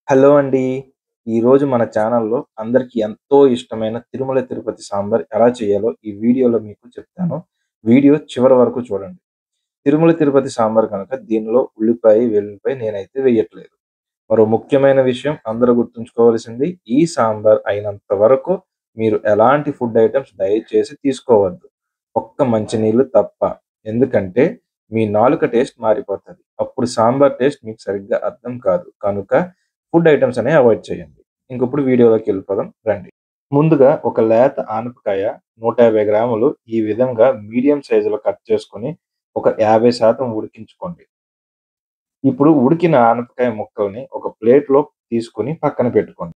Hello అండి. ఈరోజు మన ఛానల్‌లో అందరికి ఎంతో ఇష్టమైన తిరుమల తిరుపతి సాంబార్ ఎలా చేయాలో ఈ వీడియోలో మీకు చెప్తాను. వీడియో చివరి వరకు చూడండి. తిరుమల తిరుపతి సాంబార్ కనుక దీనిలో ఉల్లిపాయ, వెల్లుల్లిపాయ నేనైతే వేయట్లేదు. మరో ముఖ్యమైన విషయం అందరూ గుర్తుంచుకోవాల్సింది ఈ సాంబార్ అయినంత వరకు మీరు ఎలాంటి ఫుడ్ ఐటెమ్స్ దయచేసి తీసుకోవద్దు. ఒక్క మంచినీళ్ళు తప్ప. ఎందుకంటే మీ నాలుక టేస్ట్ మారిపోతది. అప్పుడు సాంబార్ టేస్ట్ మీకు సరిగ్గా అర్థం కాదు. కనుక ఫుడ్ ఐటెమ్స్ అనేవి అవాయిడ్ చేయండి. ఇంకిప్పుడు వీడియోలోకెళ్ళిపోదాం రండి. ముందుగా ఒక లేత ఆనపకాయ 150 గ్రాములు ఈ విధంగా మీడియం సైజులో కట్ చేసుకొని ఒక 50% ఉడికించుకోండి. ఇప్పుడు ఉడికిన ఆనపకాయ ముక్కల్ని ఒక ప్లేట్‌లో తీసుకొని పక్కన పెట్టుకోండి.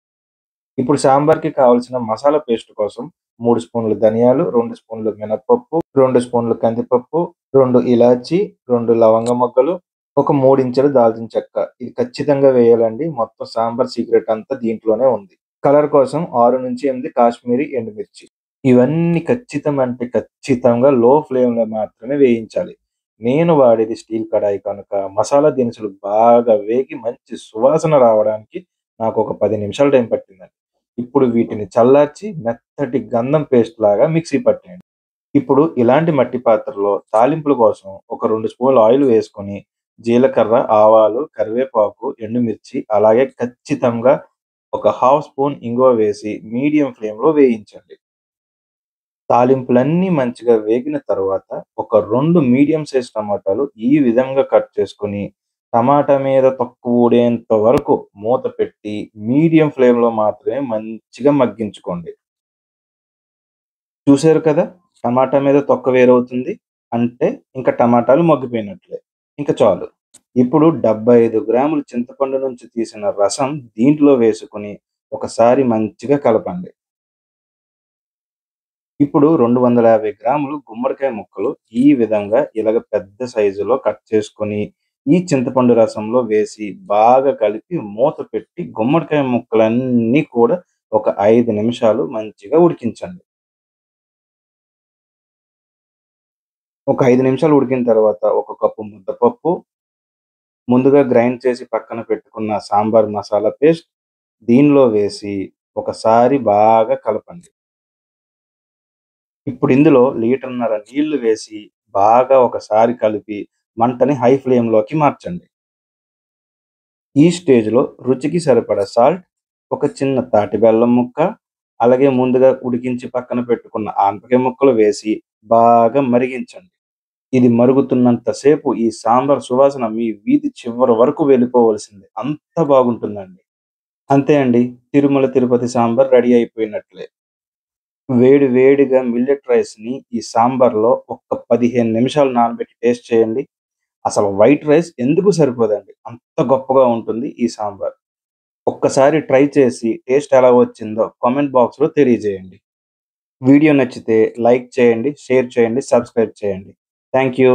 ఇప్పుడు సాంబార్‌కి కావాల్సిన మసాలా పేస్ట్ కోసం 3 స్పూన్లు ధనియాలు, 2 స్పూన్లు మినపప్పు, 2 స్పూన్లు కందిపప్పు, 2 ఇలాచి, 2 లవంగ మొగ్గలు, ఒక 3 ఇంచుల దాల్చిన చెక్క. ఇది ఖచ్చితంగా వేయాలండి. మొత్తం సాంబార్ సీక్రెట్ అంతా దీంట్లోనే ఉంది. కలర్ కోసం 6-8 కాశ్మీరీ ఎండుమిర్చి. ఇవన్నీ ఖచ్చితం అంటే ఖచ్చితంగా లో ఫ్లేమ్‌లో మాత్రమే వేయించాలి. నేను వాడేది స్టీల్ కడాయి కనుక మసాలా దినుసులు బాగా వేగి మంచి సువాసన రావడానికి నాకొక 10 నిమిషాలు టైం పట్టిందండి. ఇప్పుడు వీటిని చల్లార్చి మెత్తటి గంధం పేస్ట్ లాగా మిక్సీ పట్టేయండి. ఇప్పుడు ఇలాంటి మట్టి పాత్రలో తాలింపుల కోసం ఒక 2 స్పూన్ల ఆయిల్ వేసుకొని జీలకర్ర, ఆవాలు, కరివేపాకు, ఎండుమిర్చి అలాగే ఖచ్చితంగా ఒక హాఫ్ స్పూన్ ఇంగువ వేసి మీడియం ఫ్లేమ్‌లో వేయించండి. తాలింపులన్నీ మంచిగా వేగిన తరువాత ఒక 2 మీడియం సైజ్ టమాటాలు ఈ విధంగా కట్ చేసుకొని టమాటా మీద తొక్క ఊడేంత వరకు మూత పెట్టి మీడియం ఫ్లేమ్‌లో మాత్రమే మంచిగా మగ్గించుకోండి. చూసారు కదా! టమాటా మీద తొక్క వేరవుతుంది. అంటే ఇంక టమాటాలు మగ్గిపోయినట్లే. ఇంక చాలు. ఇప్పుడు 75 గ్రాముల చింతపండు నుంచి తీసిన రసం దీంట్లో వేసుకొని ఒకసారి మంచిగా కలపండి. ఇప్పుడు 250 గ్రాములు గుమ్మడికాయ ముక్కలు ఈ విధంగా ఇలాగ పెద్ద సైజులో కట్ చేసుకొని ఈ చింతపండు రసంలో వేసి బాగా కలిపి మూత పెట్టి గుమ్మడికాయ ముక్కలన్నీ కూడా ఒక 5 నిమిషాలు మంచిగా ఉడికించండి. ఒక 5 నిమిషాలు ఉడికిన తర్వాత ఒక కప్పు ముద్దపప్పు, ముందుగా గ్రైండ్ చేసి పక్కన పెట్టుకున్న సాంబార్ మసాలా పేస్ట్ దీనిలో వేసి ఒకసారి బాగా కలపండి. ఇప్పుడు ఇందులో లీటర్‌న్నర నీళ్లు వేసి బాగా ఒకసారి కలిపి మంటని హై ఫ్లేమ్‌లోకి మార్చండి. ఈ స్టేజ్‌లో రుచికి సరిపడా సాల్ట్, ఒక చిన్న తాటి బెల్లం ముక్క, అలాగే ముందుగా ఉడికించి పక్కన పెట్టుకున్న ఆనపకాయ ముక్కలు వేసి బాగా మరిగించండి. ఇది మరుగుతున్నంత సేపు ఈ సాంబార్ సువాసన మీ వీధి చివరి వరకు వెళ్ళిపోవలసిందే. అంత బాగుంటుందండి. అంతే అండి. తిరుమల తిరుపతి సాంబార్ రెడీ అయిపోయినట్లే. వేడి వేడిగా మిల్లెట్ రైస్‌ని ఈ సాంబార్‌లో ఒక్క 15 నిమిషాలు నానబెట్టి టేస్ట్ చేయండి. అసలు వైట్ రైస్ ఎందుకు సరిపోదండి. అంత గొప్పగా ఉంటుంది ఈ సాంబార్. ఒక్కసారి ట్రై చేసి టేస్ట్ ఎలా వచ్చిందో కామెంట్ బాక్స్‌లో తెలియజేయండి. వీడియో నచ్చితే లైక్ చేయండి, షేర్ చేయండి, సబ్స్క్రైబ్ చేయండి. Thank you.